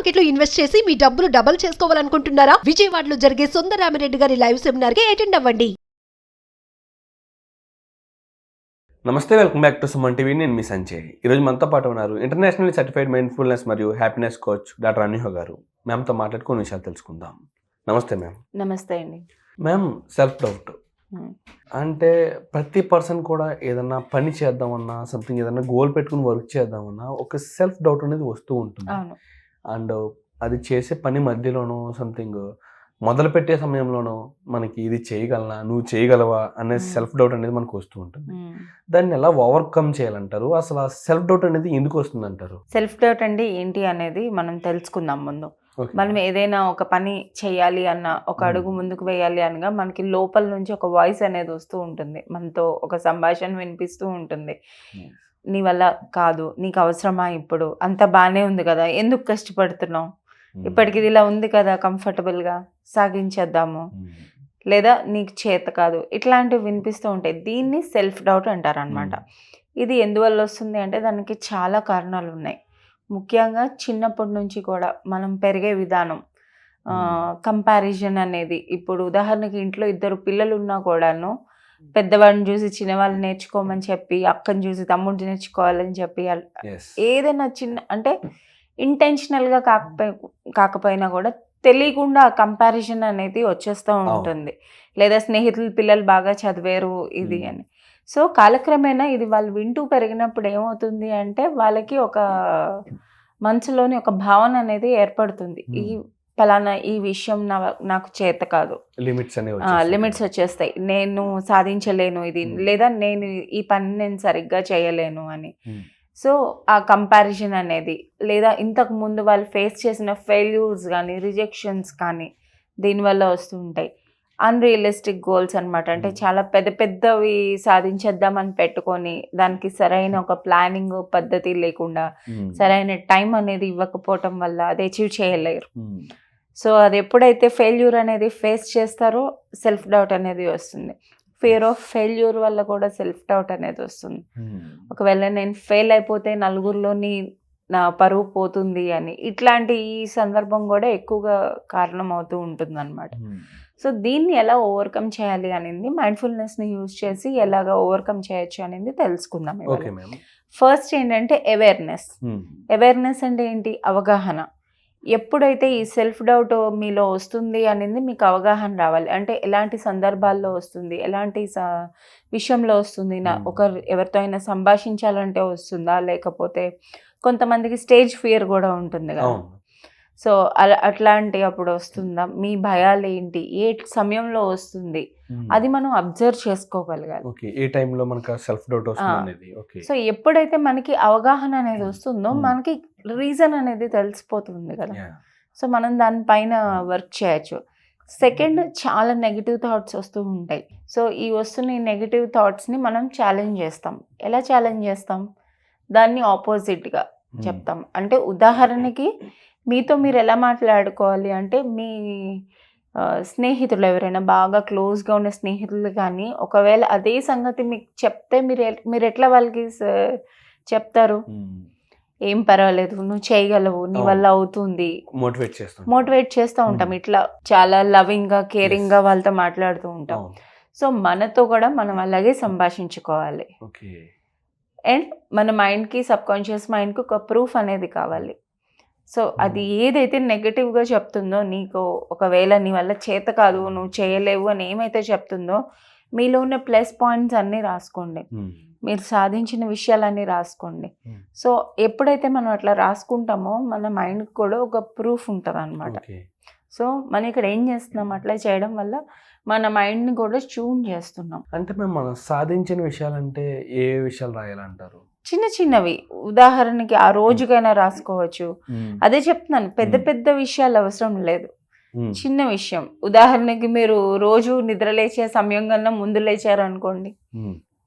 Market లో invest చేసి మీ డబ్బులు డబుల్ చేసుకోవాలనుకుంటున్నారా? విజయవాడలో జరిగే సుందరరామిరెడ్డి గారి లైవ్ సెమినార్ కి అటెండ్ అవ్వండి. నమస్తే, welcome back to Suman TV. నేను మీ సంజయ్. ఈరోజు మనతో పాటు ఉన్నారు ఇంటర్నేషనల్ సర్టిఫైడ్ మైండ్ఫుల్నెస్ మరియు హ్యాపీనెస్ కోచ్ డాక్టర్ అనిహ గారు. మ్యామ్తో మాట్లాడుకునే విషయాలు తెలుసుకుందాం. నమస్తే మ్యామ్. నమస్తే అండి. మ్యామ్, సెల్ఫ్ డౌట్ అంటే ప్రతి పర్సన్ కూడా ఏదన్నా పని చేద్దామన్నా, సంథింగ్ ఏదన్నా గోల్ పెట్టుకుని వర్క్ చేద్దామన్నా ఒక సెల్ఫ్ డౌట్ అనేది వస్తూ ఉంటుంది. అండ్ అది చేసే పని మధ్యలోనూ సంథింగ్ మొదలు పెట్టే సమయంలోనూ మనకి ఇది చేయగలనా, నువ్వు చేయగలవా అనే సెల్ఫ్ డౌట్ అనేది మనకు వస్తూ ఉంటుంది. దాన్ని ఎలా ఓవర్కమ్ చేయాలంటారు? అసలు ఆ సెల్ఫ్ డౌట్ అనేది ఎందుకు వస్తుంది అంటారు? సెల్ఫ్ డౌట్ అంటే ఏంటి అనేది మనం తెలుసుకుందాం ముందు. మనం ఏదైనా ఒక పని చేయాలి అన్న, ఒక అడుగు ముందుకు వేయాలి అనగా మనకి లోపల నుంచి ఒక వాయిస్ అనేది వస్తూ ఉంటుంది, మనతో ఒక సంభాషణ వినిపిస్తూ ఉంటుంది. నీ వల్ల కాదు, నీకు అవసరమా, ఇప్పుడు అంత బాగానే ఉంది కదా, ఎందుకు కష్టపడుతున్నావు, ఇప్పటికి ఇది ఇలా ఉంది కదా, కంఫర్టబుల్గా సాగించేద్దాము, లేదా నీకు చేత కాదు, ఇట్లాంటివి వినిపిస్తూ ఉంటాయి. దీన్ని సెల్ఫ్ డౌట్ అంటారు అనమాట. ఇది ఎందువల్ల వస్తుంది అంటే దానికి చాలా కారణాలు ఉన్నాయి. ముఖ్యంగా చిన్నప్పటి నుంచి కూడా మనం పెరిగే విధానం, కంపారిజన్ అనేది. ఇప్పుడు ఉదాహరణకి ఇంట్లో ఇద్దరు పిల్లలు ఉన్నా కూడాను పెద్దవాడిని చూసి చిన్నవాళ్ళు నేర్చుకోమని చెప్పి, అక్కని చూసి తమ్ముడిని నేర్చుకోవాలని చెప్పి, ఏదైనా చిన్న అంటే ఇంటెన్షనల్గా కాకపోయినా కూడా తెలియకుండా ఆ కంపారిజన్ అనేది వచ్చేస్తూ ఉంటుంది. లేదా స్నేహితుల పిల్లలు బాగా చదివారు ఇది అని. సో కాలక్రమేణా ఇది వాళ్ళు వింటూ పెరిగినప్పుడు ఏమవుతుంది అంటే వాళ్ళకి ఒక మనసులోని ఒక భావన అనేది ఏర్పడుతుంది. ఈ ఫలానా ఈ విషయం నాకు చేత కాదు, లిమిట్స్ వచ్చేస్తాయి, నేను సాధించలేను ఇది, లేదా నేను ఈ పని నేను సరిగ్గా చేయలేను అని. సో ఆ కంపారిజన్ అనేది, లేదా ఇంతకు ముందు వాళ్ళు ఫేస్ చేసిన ఫెయిల్యూర్స్ కానీ రిజెక్షన్స్ కానీ దీనివల్ల వస్తూ ఉంటాయి. అన్రియలిస్టిక్ గోల్స్ అనమాట. అంటే చాలా పెద్ద పెద్దవి సాధించేద్దామని పెట్టుకొని దానికి సరైన ఒక ప్లానింగ్ పద్ధతి లేకుండా, సరైన టైం అనేది ఇవ్వకపోవటం వల్ల అది అచీవ్ చేయలేరు. సో అది ఎప్పుడైతే ఫెయిల్యూర్ అనేది ఫేస్ చేస్తారో సెల్ఫ్ డౌట్ అనేది వస్తుంది. ఫియర్ ఆఫ్ ఫెయిల్యూర్ వల్ల కూడా సెల్ఫ్ డౌట్ అనేది వస్తుంది. ఒకవేళ నేను ఫెయిల్ అయిపోతే నలుగురిలోని నా పరువు పోతుంది అని, ఇట్లాంటి ఈ సందర్భం కూడా ఎక్కువగా కారణం అవుతూ ఉంటుంది అనమాట. సో దీన్ని ఎలా ఓవర్కమ్ చేయాలి అనేది, మైండ్ఫుల్నెస్ని యూజ్ చేసి ఎలాగ ఓవర్కమ్ చేయొచ్చు అనేది తెలుసుకుందాం. ఫస్ట్ ఏంటంటే అవేర్నెస్ అంటే ఏంటి? అవగాహన. ఎప్పుడైతే ఈ సెల్ఫ్ డౌట్ మీలో వస్తుంది అనేది మీకు అవగాహన రావాలి. అంటే ఎలాంటి సందర్భాల్లో వస్తుంది, ఎలాంటి విషయంలో వస్తుంది, ఎవరితో అయినా సంభాషించాలంటే వస్తుందా, లేకపోతే కొంతమందికి స్టేజ్ ఫియర్ కూడా ఉంటుంది కదా, సో అట్లాంటి అప్పుడు వస్తుందా, మీ భయాలు ఏంటి, ఏ సమయంలో వస్తుంది, అది మనం అబ్జర్వ్ చేసుకోగలగాలి. ఏ టైంలో మనకు సెల్ఫ్ డౌట్ వస్తుంది. సో ఎప్పుడైతే మనకి అవగాహన అనేది వస్తుందో మనకి రీజన్ అనేది తెలిసిపోతుంది కదా, సో మనం దానిపైన వర్క్ చేయొచ్చు. సెకండ్, చాలా నెగిటివ్ థాట్స్ వస్తూ ఉంటాయి. సో ఈ వస్తున్న ఈ నెగిటివ్ థాట్స్ని మనం ఛాలెంజ్ చేస్తాం. ఎలా ఛాలెంజ్ చేస్తాం? దాన్ని ఆపోజిట్గా చెప్తాం. అంటే ఉదాహరణకి మీతో మీరు ఎలా మాట్లాడుకోవాలి అంటే, మీ స్నేహితులు ఎవరైనా బాగా క్లోజ్గా ఉన్న స్నేహితులు కానీ ఒకవేళ అదే సంగతి మీకు చెప్తే మీరు ఎట్లా వాళ్ళకి చెప్తారు? ఏం పర్వాలేదు, నువ్వు చేయగలవు, నీ వల్ల అవుతుంది, మోటివేట్ చేస్తూ ఉంటాం. ఇట్లా చాలా లవింగ్గా కేరింగ్గా వాళ్ళతో మాట్లాడుతూ ఉంటాం. సో మనతో కూడా మనం అలాగే సంభాషించుకోవాలి. అండ్ మన మైండ్కి, సబ్కాన్షియస్ మైండ్కి ఒక ప్రూఫ్ అనేది కావాలి. సో అది ఏదైతే నెగటివ్గా చెప్తుందో, నీకు ఒకవేళ నీ వల్ల చేత కాదు, నువ్వు చేయలేవు అని ఏమైతే చెప్తుందో, మీలో ఉన్న ప్లస్ పాయింట్స్ అన్నీ రాసుకోండి, మీరు సాధించిన విషయాలన్నీ రాసుకోండి. సో ఎప్పుడైతే మనం అట్లా రాసుకుంటామో మన మైండ్కి కూడా ఒక ప్రూఫ్ ఉంటుంది అనమాట. సో మనం ఇక్కడ ఏం చేస్తున్నాం, అట్లా చేయడం వల్ల మన మైండ్ని కూడా ట్యూన్ చేస్తున్నాం. అంటే మనం సాధించిన విషయాలంటే ఏ విషయాలు రాయాలంటారు? చిన్న చిన్నవి, ఉదాహరణకి ఆ రోజుకైనా రాసుకోవచ్చు. అదే చెప్తున్నాను, పెద్ద పెద్ద విషయాలు అవసరం లేదు, చిన్న విషయం. ఉదాహరణకి మీరు రోజు నిద్ర లేచే సమయం కన్నా ముందు లేచారు అనుకోండి,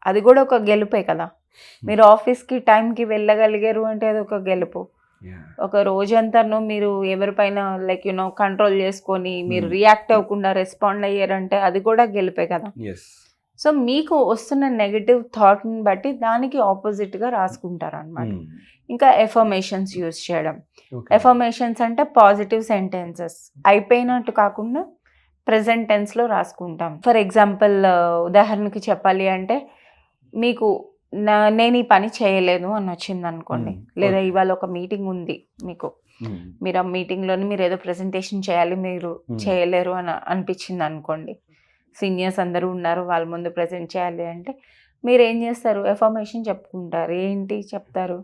అది కూడా ఒక గెలుపే కదా. మీరు ఆఫీస్కి టైంకి వెళ్ళగలిగారు అంటే అది ఒక గెలుపు. ఒక రోజంతాను మీరు ఎవరిపైన లైక్ కంట్రోల్ చేసుకొని మీరు రియాక్ట్ అవ్వకుండా రెస్పాండ్ అయ్యారంటే అది కూడా గెలిపే కదా. సో మీకు వస్తున్న నెగటివ్ థాట్ని బట్టి దానికి ఆపోజిట్గా రాసుకుంటారు అనమాట. ఇంకా ఎఫర్మేషన్స్ యూజ్ చేయడం. ఎఫర్మేషన్స్ అంటే పాజిటివ్ సెంటెన్సెస్ అయిపోయినట్టు కాకుండా ప్రెజెంట్ టెన్స్లో రాసుకుంటాం. ఫర్ ఎగ్జాంపుల్ ఉదాహరణకి చెప్పాలి అంటే మీకు నేను ఈ పని చేయలేదు అని వచ్చింది అనుకోండి, లేదా ఇవాళ ఒక మీటింగ్ ఉంది మీకు, మీరు ఆ మీటింగ్లోని మీరు ఏదో ప్రెజెంటేషన్ చేయాలి, మీరు చేయలేరు అని అనిపించింది అనుకోండి, సీనియర్స్ అందరూ ఉన్నారు వాళ్ళ ముందు ప్రజెంట్ చేయాలి అంటే మీరు ఏం చేస్తారు? ఎఫర్మేషన్ చెప్పుకుంటారు. ఏంటి చెప్తారు?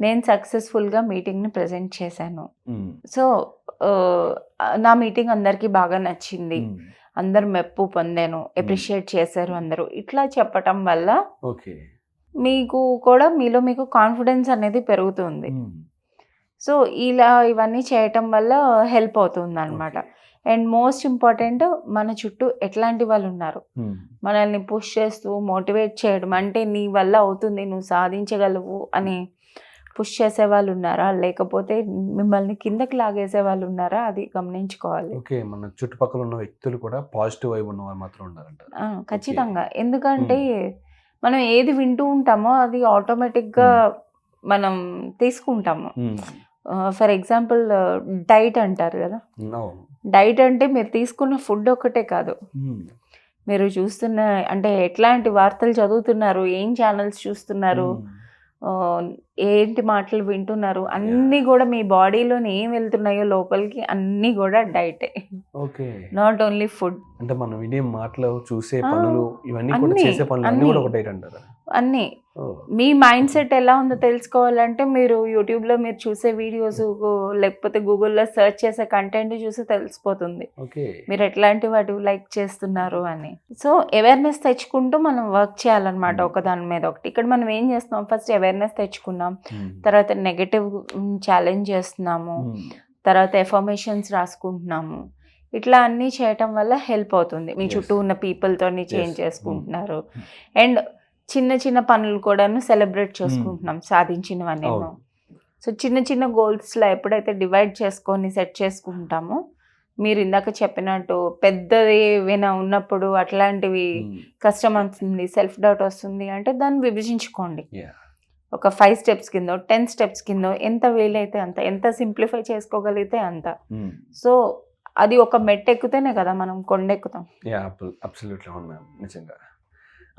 నేను సక్సెస్ఫుల్గా మీటింగ్ని ప్రజెంట్ చేశాను, సో నా మీటింగ్ అందరికీ బాగా నచ్చింది, అందరు మెప్పు పొందాను, అప్రిషియేట్ చేశారు అందరూ, ఇట్లా చెప్పటం వల్ల మీకు కూడా మీలో మీకు కాన్ఫిడెన్స్ అనేది పెరుగుతుంది. సో ఇలా ఇవన్నీ చేయటం వల్ల హెల్ప్ అవుతుంది అనమాట. అండ్ మోస్ట్ ఇంపార్టెంట్, మన చుట్టూ ఎట్లాంటి వాళ్ళు ఉన్నారు, మనల్ని పుష్ చేస్తూ మోటివేట్ చేయడం, అంటే నీ వల్ల అవుతుంది, నువ్వు సాధించగలవు అని పుష్ చేసే వాళ్ళు ఉన్నారా, లేకపోతే మిమ్మల్ని కిందకి లాగేసే వాళ్ళు ఉన్నారా, అది గమనించుకోవాలి. ఓకే, మన చుట్టుపక్కల ఉన్న వ్యక్తులు కూడా పాజిటివ్ వైబ్ ఉన్న వాళ్ళు మాత్రం ఉండాలంట. ఖచ్చితంగా. ఎందుకంటే మనం ఏది వింటూ ఉంటామో అది ఆటోమేటిక్గా మనం తీసుకుంటాము. ఫర్ ఎగ్జాంపుల్ డైట్ అంటారు కదా, డైట్ అంటే మీరు తీసుకున్న ఫుడ్ ఒక్కటే కాదు, మీరు చూస్తున్న అంటే ఎట్లాంటి వార్తలు చదువుతున్నారు, ఏం ఛానల్స్ చూస్తున్నారు, ఏంటి మాటలు వింటున్నారు, అన్నీ కూడా మీ బాడీలోని ఏం వెళ్తున్నాయో లోపలికి అన్నీ కూడా డైటే. Okay, not only food. అంటే మనం వినే మాటలు, చూసే పనులు, ఇవన్నీ కూడా చేసే పనులు అన్నీ కూడా ఒక డైట్ అంటారు. అన్నీ మీ మైండ్ సెట్ ఎలా ఉందో తెలుసుకోవాలంటే మీరు యూట్యూబ్లో మీరు చూసే వీడియోస్, లేకపోతే గూగుల్లో సెర్చ్ చేసే కంటెంట్ చూసి తెలిసిపోతుంది మీరు ఎట్లాంటి వాటి లైక్ చేస్తున్నారు అని. సో అవేర్నెస్ తెచ్చుకుంటూ మనం వర్క్ చేయాలన్నమాట ఒక దాని మీద ఒకటి. ఇక్కడ మనం ఏం చేస్తున్నాం, ఫస్ట్ అవేర్నెస్ తెచ్చుకున్నాం, తర్వాత నెగటివ్ ఛాలెంజ్ చేస్తున్నాము, తర్వాత ఎఫర్మేషన్స్ రాసుకుంటున్నాము. ఇట్లా అన్నీ చేయటం వల్ల హెల్ప్ అవుతుంది. మీ చుట్టూ ఉన్న పీపుల్తోని చేంజ్ చేసుకుంటున్నారు. అండ్ చిన్న చిన్న పనులు కూడాను సెలబ్రేట్ చేసుకుంటున్నాం సాధించినవనేమో. సో చిన్న చిన్న గోల్స్లో ఎప్పుడైతే డివైడ్ చేసుకొని సెట్ చేసుకుంటామో, మీరు ఇందాక చెప్పినట్టు పెద్దది ఏమైనా ఉన్నప్పుడు అట్లాంటివి కష్టం వస్తుంది, సెల్ఫ్ డౌట్ వస్తుంది అంటే దాన్ని విభజించుకోండి. ఒక 5 స్టెప్స్ కింద, 10 స్టెప్స్ కింద, ఎంత వీలైతే అంత, ఎంత సింప్లిఫై చేసుకోగలిగితే అంత. సో అది ఒక మెట్టు ఎక్కుతేనే కదా మనం కొండెక్కుతాం. నిజంగా.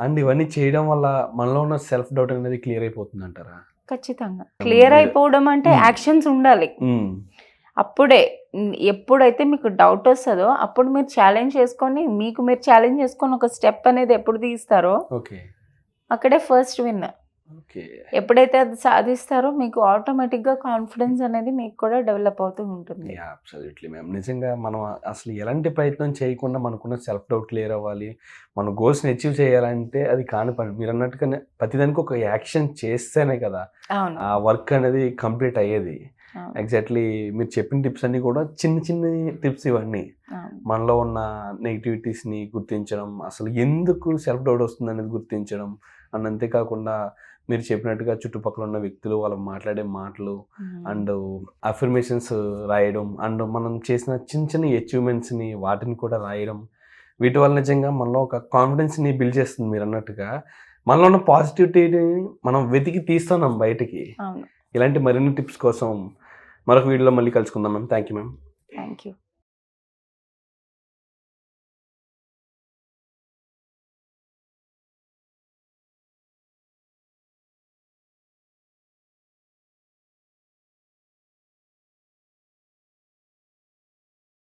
అండ్ ఇవన్నీ చేయడం వల్ల మనలో ఉన్న సెల్ఫ్ డౌట్ అనేది క్లియర్ అయిపోతుంది అంటారా? ఖచ్చితంగా. క్లియర్ అయిపోవడం అంటే యాక్షన్స్ ఉండాలి. అప్పుడే ఎప్పుడైతే మీకు డౌట్ వస్తుందో అప్పుడు మీరు ఛాలెంజ్ చేసుకొని, మీకు మీరు ఛాలెంజ్ చేసుకొని ఒక స్టెప్ అనేది ఎప్పుడు తీస్తారో అక్కడే ఫస్ట్ విన్. ఎప్పుడైతే అది సాధిస్తారో మీకు ఆటోమేటిక్గా కాన్ఫిడెన్స్ అనేది మీకు కూడా డెవలప్ అవుతూ ఉంటుంది. Absolutely ma'am. నిజంగా మనం అసలు ఎలాంటి ప్రయత్నం చేయకుండా మనకున్న సెల్ఫ్ డౌట్ క్లియర్ అవ్వాలి, మన గోల్స్ని అచీవ్ చేయాలంటే అది కాని పని. మీరు అన్నట్టుగానే ప్రతిదానికి ఒక యాక్షన్ చేస్తేనే కదా ఆ వర్క్ అనేది కంప్లీట్ అయ్యేది. ఎగ్జాక్ట్లీ మీరు చెప్పిన టిప్స్ అన్నీ కూడా చిన్న చిన్న టిప్స్. ఇవన్నీ మనలో ఉన్న నెగిటివిటీస్ని గుర్తించడం, అసలు ఎందుకు సెల్ఫ్ డౌట్ వస్తుంది అనేది గుర్తించడం, అండ్ అంతేకాకుండా మీరు చెప్పినట్టుగా చుట్టుపక్కల ఉన్న వ్యక్తులు వాళ్ళు మాట్లాడే మాటలు అండ్ అఫర్మేషన్స్ రాయడం, అండ్ మనం చేసిన చిన్న చిన్న అచీవ్మెంట్స్ని వాటిని కూడా రాయడం, వీటి వల్ల నిజంగా మనలో ఒక కాన్ఫిడెన్స్ని బిల్డ్ చేస్తుంది. మీరు అన్నట్టుగా మనలో ఉన్న పాజిటివిటీని మనం వెతికి తీస్తున్నాం బయటికి. ఇలాంటి మరిన్ని టిప్స్ కోసం మరొక వీడియోలో మళ్ళీ కలుసుకుందాం ma'am. Thank you ma'am. Thank you.